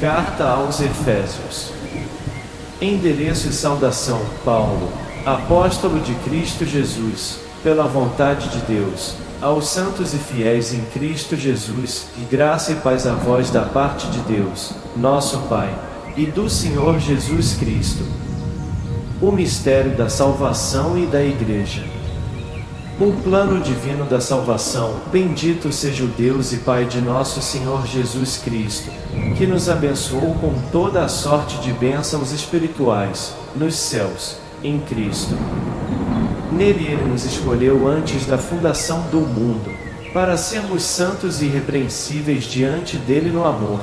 Carta aos Efésios. Endereço e saudação, Paulo, apóstolo de Cristo Jesus, pela vontade de Deus, aos santos e fiéis em Cristo Jesus, e graça e paz a vós da parte de Deus, nosso Pai, e do Senhor Jesus Cristo. O mistério da salvação e da Igreja. O plano divino da salvação, bendito seja o Deus e Pai de nosso Senhor Jesus Cristo, que nos abençoou com toda a sorte de bênçãos espirituais, nos céus, em Cristo. Nele Ele nos escolheu antes da fundação do mundo, para sermos santos e irrepreensíveis diante dele no amor.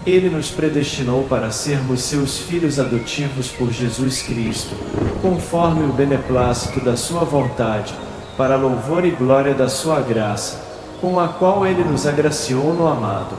Ele nos predestinou para sermos seus filhos adotivos por Jesus Cristo, conforme o beneplácito da sua vontade, para louvor e glória da sua graça, com a qual ele nos agraciou no amado.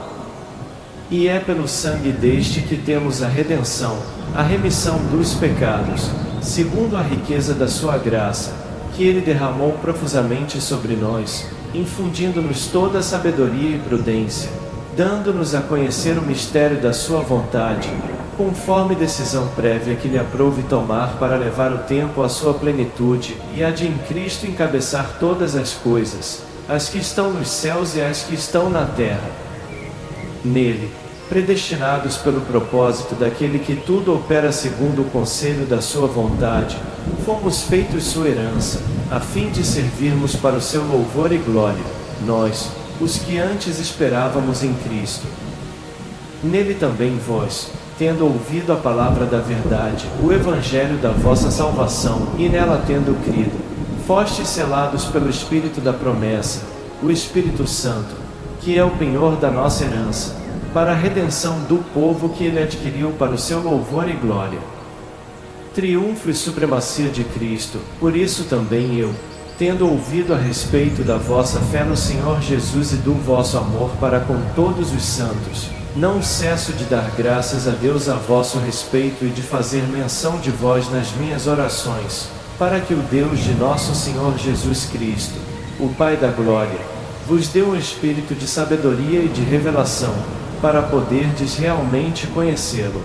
E é pelo sangue deste que temos a redenção, a remissão dos pecados, segundo a riqueza da sua graça, que ele derramou profusamente sobre nós, infundindo-nos toda a sabedoria e prudência, dando-nos a conhecer o mistério da sua vontade, conforme decisão prévia que lhe aprouve tomar para levar o tempo à sua plenitude, e a de em Cristo encabeçar todas as coisas, as que estão nos céus e as que estão na terra. Nele, predestinados pelo propósito daquele que tudo opera segundo o conselho da sua vontade, fomos feitos sua herança, a fim de servirmos para o seu louvor e glória, nós, os que antes esperávamos em Cristo. Nele também vós, tendo ouvido a palavra da verdade, o evangelho da vossa salvação, e nela tendo crido, fostes selados pelo Espírito da promessa, o Espírito Santo, que é o penhor da nossa herança, para a redenção do povo que ele adquiriu para o seu louvor e glória. Triunfo e supremacia de Cristo, por isso também eu, tendo ouvido a respeito da vossa fé no Senhor Jesus e do vosso amor para com todos os santos, não cesso de dar graças a Deus a vosso respeito e de fazer menção de vós nas minhas orações, para que o Deus de nosso Senhor Jesus Cristo, o Pai da glória, vos dê um espírito de sabedoria e de revelação, para poderdes realmente conhecê-lo.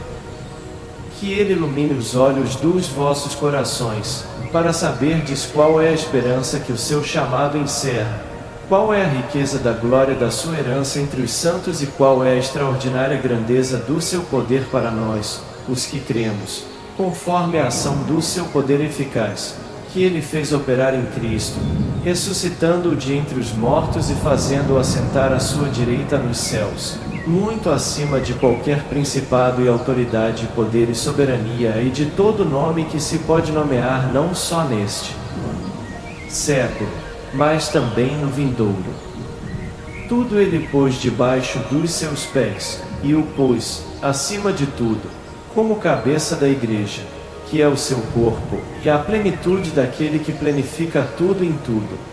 Que ele ilumine os olhos dos vossos corações, para saberdes qual é a esperança que o seu chamado encerra, qual é a riqueza da glória da sua herança entre os santos e qual é a extraordinária grandeza do seu poder para nós, os que cremos, conforme a ação do seu poder eficaz, que ele fez operar em Cristo, ressuscitando-o de entre os mortos e fazendo-o assentar à sua direita nos céus, muito acima de qualquer principado e autoridade, poder e soberania e de todo nome que se pode nomear não só neste século, mas também no vindouro. Tudo ele pôs debaixo dos seus pés, e o pôs, acima de tudo, como cabeça da igreja, que é o seu corpo, e a plenitude daquele que plenifica tudo em tudo.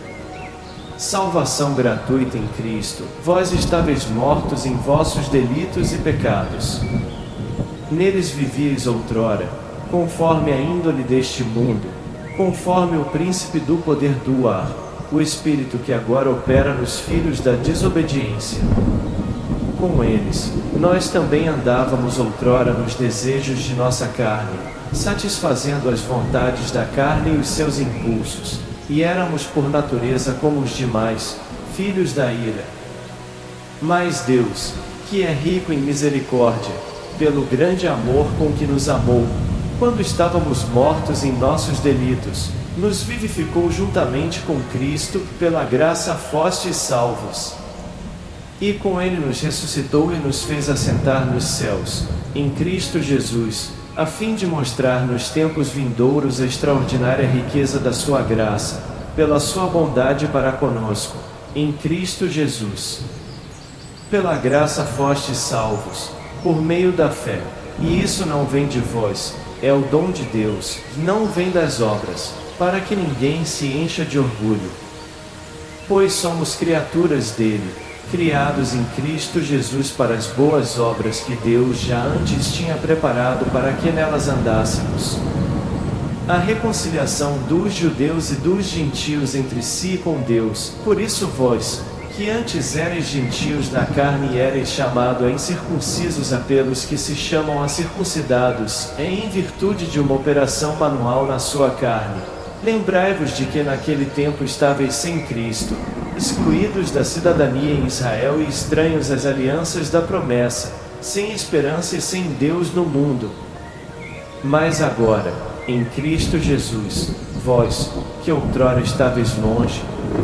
Salvação gratuita em Cristo, vós estáveis mortos em vossos delitos e pecados. Neles vivíeis outrora, conforme a índole deste mundo, conforme o príncipe do poder do ar, o espírito que agora opera nos filhos da desobediência. Com eles, nós também andávamos outrora nos desejos de nossa carne, satisfazendo as vontades da carne e os seus impulsos, e éramos por natureza como os demais, filhos da ira. Mas Deus, que é rico em misericórdia, pelo grande amor com que nos amou, quando estávamos mortos em nossos delitos, nos vivificou juntamente com Cristo, pela graça fostes salvos. E com ele nos ressuscitou e nos fez assentar nos céus, em Cristo Jesus, a fim de mostrar nos tempos vindouros a extraordinária riqueza da sua graça, pela sua bondade para conosco, em Cristo Jesus. Pela graça fostes salvos, por meio da fé, e isso não vem de vós, é o dom de Deus, não vem das obras, para que ninguém se encha de orgulho. Pois somos criaturas dele, criados em Cristo Jesus para as boas obras que Deus já antes tinha preparado para que nelas andássemos. A reconciliação dos judeus e dos gentios entre si com Deus, por isso vós, que antes erais gentios na carne e erais chamado a incircuncisos a pelos que se chamam a circuncidados, em virtude de uma operação manual na sua carne. Lembrai-vos de que naquele tempo estáveis sem Cristo, excluídos da cidadania em Israel e estranhos às alianças da promessa, sem esperança e sem Deus no mundo. Mas agora, em Cristo Jesus, vós, que outrora estáveis longe,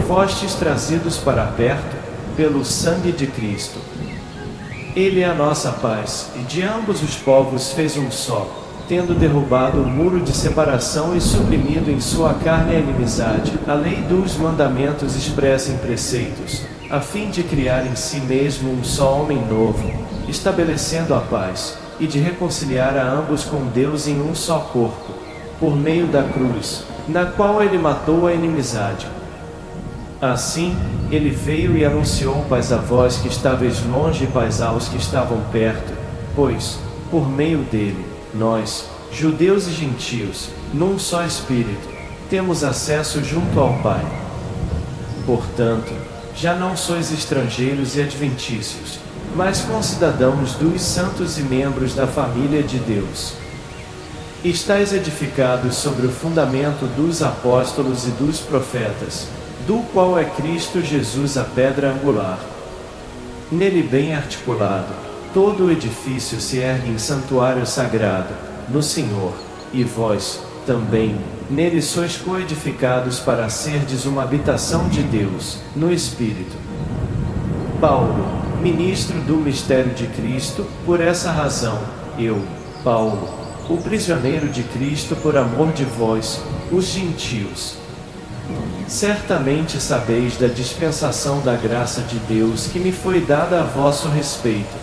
fostes trazidos para perto, pelo sangue de Cristo. Ele é a nossa paz, e de ambos os povos fez um só, tendo derrubado o muro de separação e suprimido em sua carne a inimizade, a lei dos mandamentos expressa em preceitos, a fim de criar em si mesmo um só homem novo, estabelecendo a paz, e de reconciliar a ambos com Deus em um só corpo, por meio da cruz, na qual ele matou a inimizade. Assim, ele veio e anunciou paz a vós que estáveis longe e paz aos que estavam perto, pois, por meio dele, nós, judeus e gentios, num só Espírito, temos acesso junto ao Pai. Portanto, já não sois estrangeiros e adventícios, mas concidadãos dos santos e membros da família de Deus. Estais edificados sobre o fundamento dos apóstolos e dos profetas, do qual é Cristo Jesus a pedra angular. Nele bem articulado, todo o edifício se ergue em santuário sagrado, no Senhor, e vós, também, nele sois coedificados para serdes uma habitação de Deus, no Espírito. Paulo, ministro do mistério de Cristo, por essa razão, eu, Paulo, o prisioneiro de Cristo por amor de vós, os gentios. Certamente sabeis da dispensação da graça de Deus que me foi dada a vosso respeito.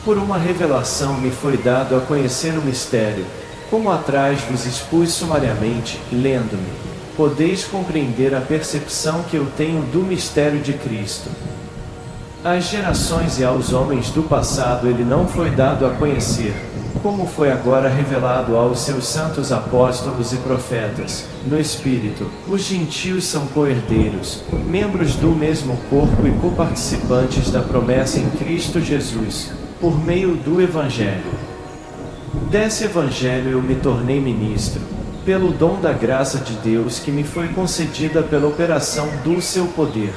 Por uma revelação me foi dado a conhecer o mistério, como atrás vos expus sumariamente, lendo-me. Podeis compreender a percepção que eu tenho do mistério de Cristo. Às gerações e aos homens do passado ele não foi dado a conhecer, como foi agora revelado aos seus santos apóstolos e profetas, no Espírito. Os gentios são co-herdeiros, membros do mesmo corpo e coparticipantes da promessa em Cristo Jesus, por meio do Evangelho. Desse Evangelho eu me tornei ministro, pelo dom da graça de Deus que me foi concedida pela operação do seu poder.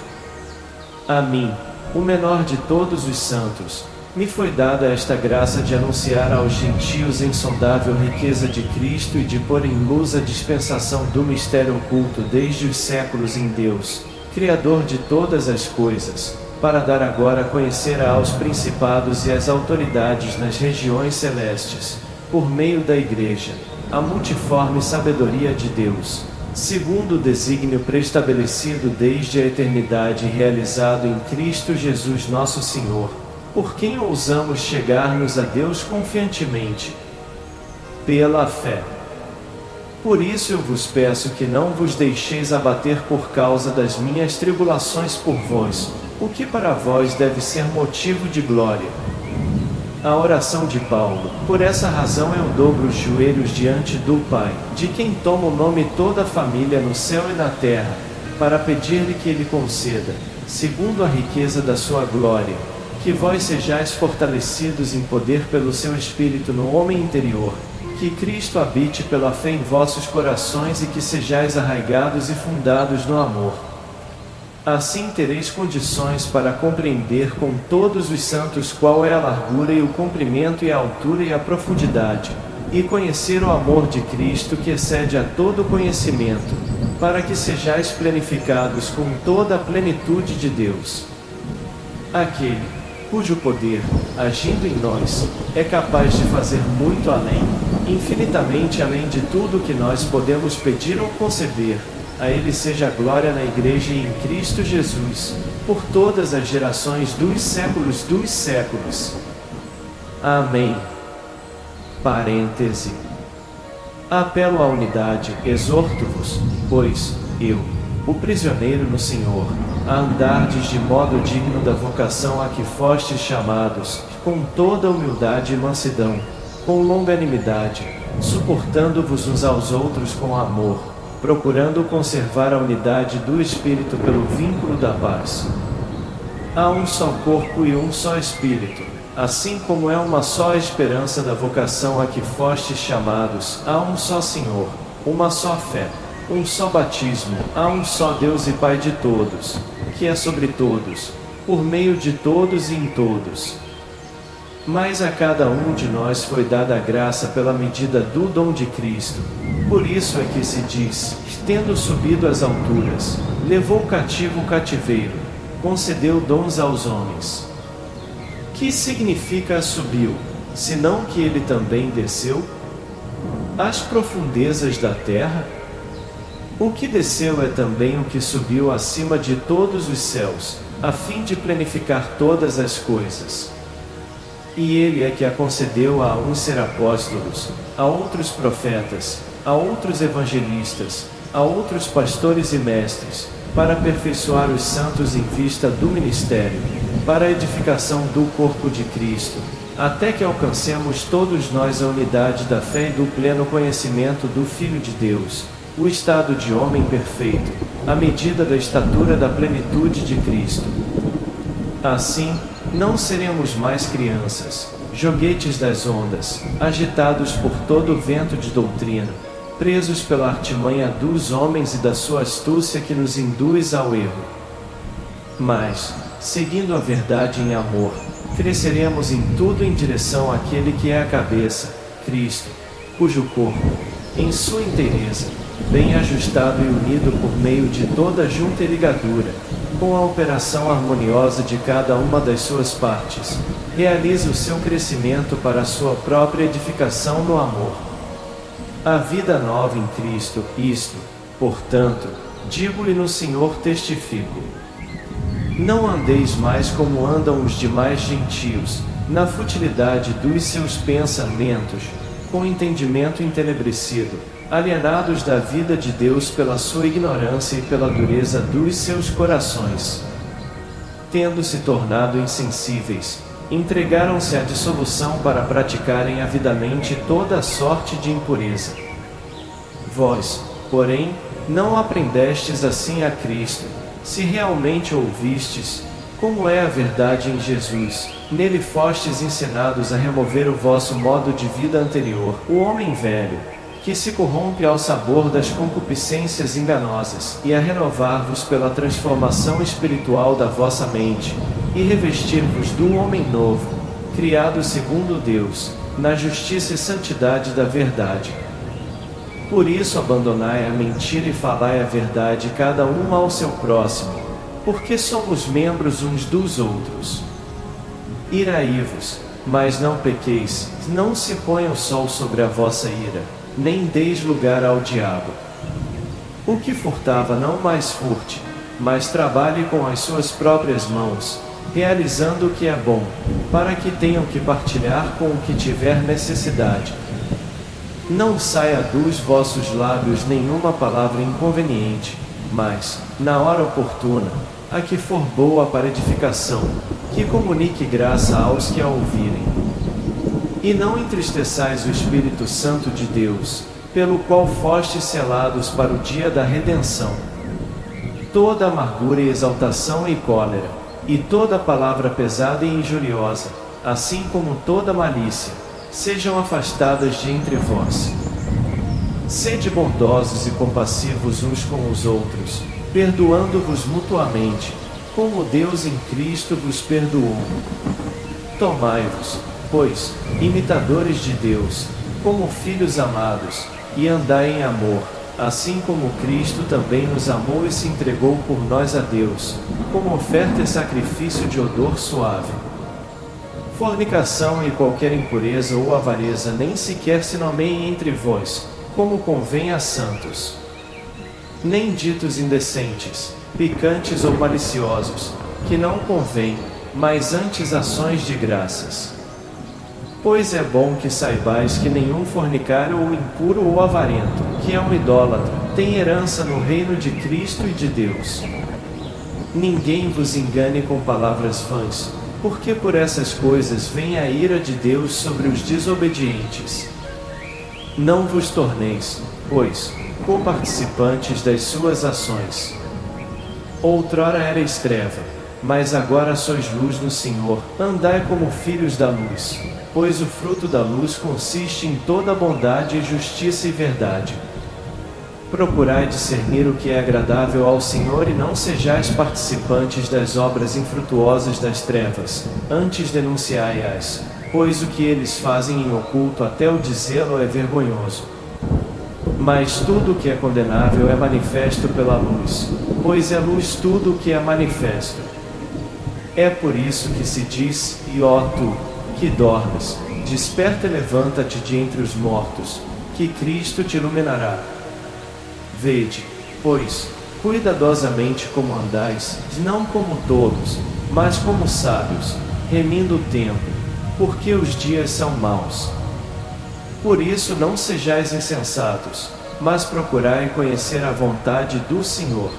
A mim, o menor de todos os santos, me foi dada esta graça de anunciar aos gentios a insondável riqueza de Cristo e de pôr em luz a dispensação do mistério oculto desde os séculos em Deus, Criador de todas as coisas, para dar agora a conhecer aos principados e às autoridades nas regiões celestes, por meio da Igreja, a multiforme sabedoria de Deus, segundo o desígnio preestabelecido desde a eternidade e realizado em Cristo Jesus nosso Senhor, por quem ousamos chegar-nos a Deus confiantemente, pela fé. Por isso eu vos peço que não vos deixeis abater por causa das minhas tribulações por vós, o que para vós deve ser motivo de glória. A oração de Paulo: por essa razão eu dobro os joelhos diante do Pai, de quem toma o nome toda a família no céu e na terra, para pedir-lhe que ele conceda, segundo a riqueza da sua glória, que vós sejais fortalecidos em poder pelo seu Espírito no homem interior, que Cristo habite pela fé em vossos corações e que sejais arraigados e fundados no amor. Assim tereis condições para compreender com todos os santos qual é a largura e o comprimento e a altura e a profundidade, e conhecer o amor de Cristo que excede a todo conhecimento, para que sejais plenificados com toda a plenitude de Deus. Aquele, cujo poder, agindo em nós, é capaz de fazer muito além, infinitamente além de tudo que nós podemos pedir ou conceber, a Ele seja a glória na Igreja e em Cristo Jesus, por todas as gerações dos séculos. Amém. Parêntese. Apelo à unidade, exorto-vos, pois, eu, o prisioneiro no Senhor, a andardes de modo digno da vocação a que fostes chamados, com toda humildade e mansidão, com longanimidade, suportando-vos uns aos outros com amor, procurando conservar a unidade do Espírito pelo vínculo da paz. Há um só corpo e um só Espírito, assim como é uma só esperança da vocação a que fostes chamados, há um só Senhor, uma só fé, um só batismo, há um só Deus e Pai de todos, que é sobre todos, por meio de todos e em todos. Mas a cada um de nós foi dada a graça pela medida do dom de Cristo. Por isso é que se diz, tendo subido às alturas, levou cativo o cativeiro, concedeu dons aos homens. Que significa subiu, senão que ele também desceu? Às profundezas da terra? O que desceu é também o que subiu acima de todos os céus, a fim de planificar todas as coisas. E ele é que a concedeu a uns ser apóstolos, a outros profetas, a outros evangelistas, a outros pastores e mestres, para aperfeiçoar os santos em vista do ministério, para a edificação do corpo de Cristo, até que alcancemos todos nós a unidade da fé e do pleno conhecimento do Filho de Deus, o estado de homem perfeito, à medida da estatura da plenitude de Cristo. Assim, não seremos mais crianças, joguetes das ondas, agitados por todo o vento de doutrina, presos pela artimanha dos homens e da sua astúcia que nos induz ao erro. Mas, seguindo a verdade em amor, cresceremos em tudo em direção àquele que é a cabeça, Cristo, cujo corpo, em sua inteireza, bem ajustado e unido por meio de toda junta e ligadura, com a operação harmoniosa de cada uma das suas partes, realiza o seu crescimento para a sua própria edificação no amor. A vida nova em Cristo, isto, portanto, digo-lhe no Senhor testifico. Não andeis mais como andam os demais gentios, na futilidade dos seus pensamentos, com entendimento entenebrecido, alienados da vida de Deus pela sua ignorância e pela dureza dos seus corações. Tendo se tornado insensíveis, entregaram-se à dissolução para praticarem avidamente toda a sorte de impureza. Vós, porém, não aprendestes assim a Cristo, se realmente ouvistes, como é a verdade em Jesus, nele fostes ensinados a remover o vosso modo de vida anterior, o homem velho, que se corrompe ao sabor das concupiscências enganosas, e a renovar-vos pela transformação espiritual da vossa mente, e revestir-vos do homem novo, criado segundo Deus, na justiça e santidade da verdade. Por isso abandonai a mentira e falai a verdade cada um ao seu próximo, porque somos membros uns dos outros. Irai-vos, mas não pequeis, não se ponha o sol sobre a vossa ira, nem deis lugar ao diabo. O que furtava não mais furte, mas trabalhe com as suas próprias mãos, realizando o que é bom, para que tenham que partilhar com o que tiver necessidade. Não saia dos vossos lábios nenhuma palavra inconveniente, mas, na hora oportuna, a que for boa para edificação, que comunique graça aos que a ouvirem. E não entristeçais o Espírito Santo de Deus, pelo qual fostes selados para o dia da redenção. Toda amargura e exaltação e cólera, e toda palavra pesada e injuriosa, assim como toda malícia, sejam afastadas de entre vós. Sede bondosos e compassivos uns com os outros, perdoando-vos mutuamente, como Deus em Cristo vos perdoou. Tomai-vos, pois, imitadores de Deus, como filhos amados, e andai em amor, assim como Cristo também nos amou e se entregou por nós a Deus, como oferta e sacrifício de odor suave. Fornicação e qualquer impureza ou avareza nem sequer se nomeiem entre vós, como convém a santos. Nem ditos indecentes, picantes ou maliciosos, que não convém, mas antes ações de graças. Pois é bom que saibais que nenhum fornicário ou impuro ou avarento, que é um idólatra, tem herança no reino de Cristo e de Deus. Ninguém vos engane com palavras vãs, porque por essas coisas vem a ira de Deus sobre os desobedientes. Não vos torneis, pois, coparticipantes das suas ações. Outrora erais treva, mas agora sois luz no Senhor, andai como filhos da luz, pois o fruto da luz consiste em toda bondade e justiça e verdade. Procurai discernir o que é agradável ao Senhor e não sejais participantes das obras infrutuosas das trevas, antes denunciai-as, pois o que eles fazem em oculto até o dizê-lo é vergonhoso. Mas tudo o que é condenável é manifesto pela luz, pois é luz tudo o que é manifesto. É por isso que se diz, e ó tu, que dormes, desperta e levanta-te de entre os mortos, que Cristo te iluminará. Vede, pois, cuidadosamente como andais, não como tolos, mas como sábios, remindo o tempo, porque os dias são maus. Por isso não sejais insensatos, mas procurai conhecer a vontade do Senhor.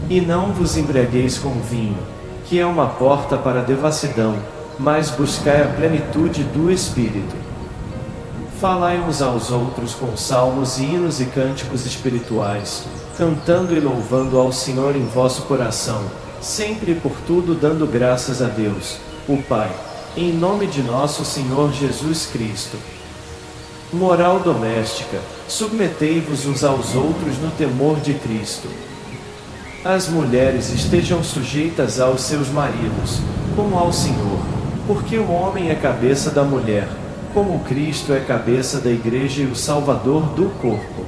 E não vos embriagueis com vinho, que é uma porta para a devassidão, mas buscai a plenitude do Espírito. Falai uns aos outros com salmos e hinos e cânticos espirituais, cantando e louvando ao Senhor em vosso coração, sempre e por tudo dando graças a Deus, o Pai, em nome de nosso Senhor Jesus Cristo. Moral doméstica: submetei-vos uns aos outros no temor de Cristo. As mulheres estejam sujeitas aos seus maridos, como ao Senhor, porque o homem é cabeça da mulher, como Cristo é cabeça da igreja e o Salvador do corpo.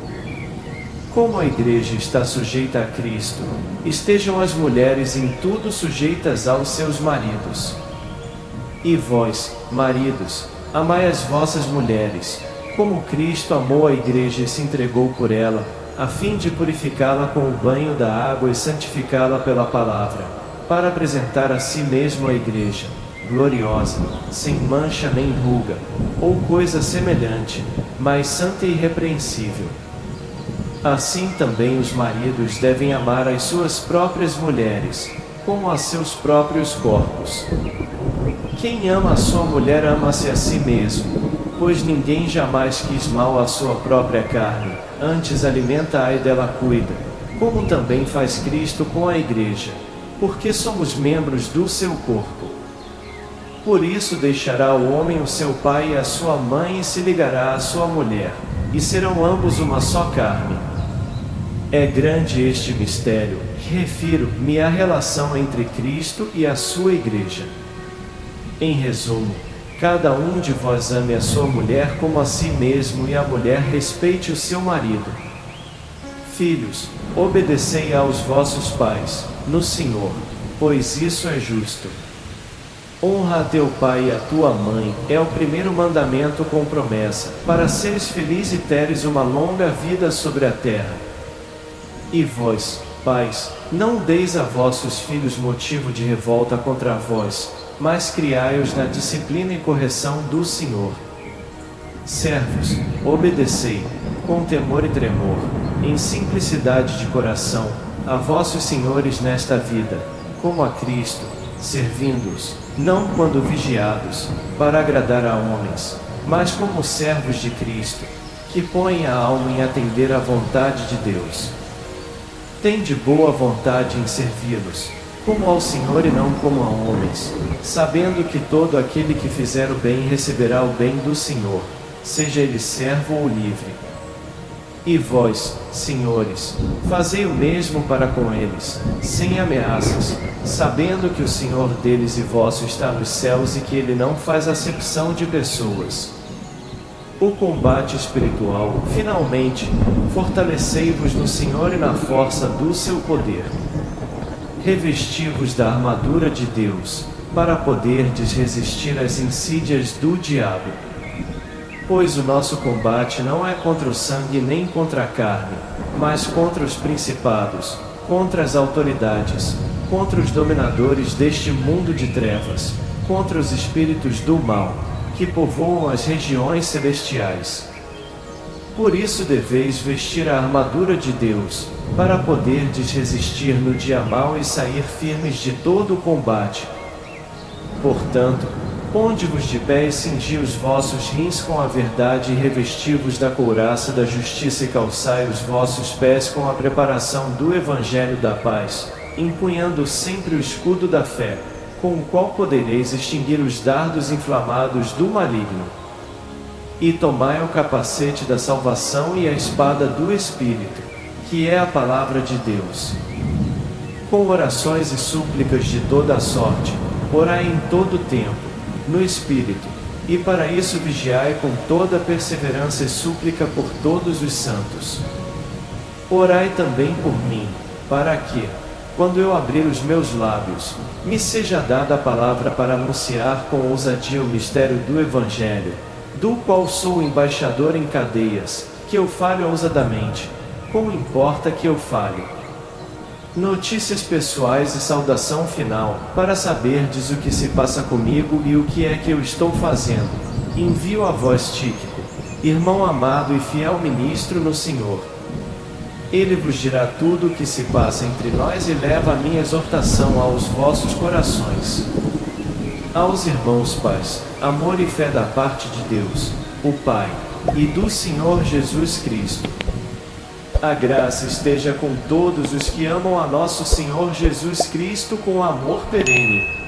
Como a igreja está sujeita a Cristo, estejam as mulheres em tudo sujeitas aos seus maridos. E vós, maridos, amai as vossas mulheres, como Cristo amou a igreja e se entregou por ela, a fim de purificá-la com o banho da água e santificá-la pela palavra, para apresentar a si mesmo a igreja, gloriosa, sem mancha nem ruga, ou coisa semelhante, mas santa e irrepreensível. Assim também os maridos devem amar as suas próprias mulheres, como a seus próprios corpos. Quem ama a sua mulher ama-se a si mesmo, pois ninguém jamais quis mal à sua própria carne, antes alimenta-a e dela cuida, como também faz Cristo com a igreja, porque somos membros do seu corpo. Por isso deixará o homem o seu pai e a sua mãe e se ligará à sua mulher, e serão ambos uma só carne. É grande este mistério, refiro-me à relação entre Cristo e a sua igreja. Em resumo, cada um de vós ame a sua mulher como a si mesmo e a mulher respeite o seu marido. Filhos, obedecei aos vossos pais, no Senhor, pois isso é justo. Honra a teu pai e a tua mãe, é o primeiro mandamento com promessa, para seres feliz e teres uma longa vida sobre a terra. E vós, pais, não deis a vossos filhos motivo de revolta contra vós, mas criai-os na disciplina e correção do Senhor. Servos, obedecei, com temor e tremor, em simplicidade de coração, a vossos senhores nesta vida, como a Cristo, servindo-os, não quando vigiados, para agradar a homens, mas como servos de Cristo, que põem a alma em atender à vontade de Deus. Tende boa vontade em servi-los, como ao Senhor e não como a homens, sabendo que todo aquele que fizer o bem receberá o bem do Senhor, seja ele servo ou livre. E vós, senhores, fazei o mesmo para com eles, sem ameaças, sabendo que o Senhor deles e vosso está nos céus e que ele não faz acepção de pessoas. O combate espiritual, finalmente, fortalecei-vos no Senhor e na força do seu poder. Revesti-vos da armadura de Deus, para poderdes resistir às insídias do diabo. Pois o nosso combate não é contra o sangue nem contra a carne, mas contra os principados, contra as autoridades, contra os dominadores deste mundo de trevas, contra os espíritos do mal, que povoam as regiões celestiais. Por isso deveis vestir a armadura de Deus, para poderdes resistir no dia mau e sair firmes de todo o combate. Portanto, ponde-vos de pé e cingi os vossos rins com a verdade e revesti-vos da couraça da justiça e calçai os vossos pés com a preparação do Evangelho da paz, empunhando sempre o escudo da fé, com o qual podereis extinguir os dardos inflamados do maligno. E tomai o capacete da salvação e a espada do Espírito, que é a palavra de Deus. Com orações e súplicas de toda a sorte, orai em todo o tempo, no Espírito, e para isso vigiai com toda perseverança e súplica por todos os santos. Orai também por mim, para que, quando eu abrir os meus lábios, me seja dada a palavra para anunciar com ousadia o mistério do Evangelho, do qual sou embaixador em cadeias, que eu fale ousadamente, como importa que eu fale. Notícias pessoais e saudação final, para saberdes o que se passa comigo e o que é que eu estou fazendo. Envio a vós Tíquico, irmão amado e fiel ministro no Senhor. Ele vos dirá tudo o que se passa entre nós e leva a minha exortação aos vossos corações. Aos irmãos paz, amor e fé da parte de Deus, o Pai, e do Senhor Jesus Cristo. A graça esteja com todos os que amam a nosso Senhor Jesus Cristo com amor perene.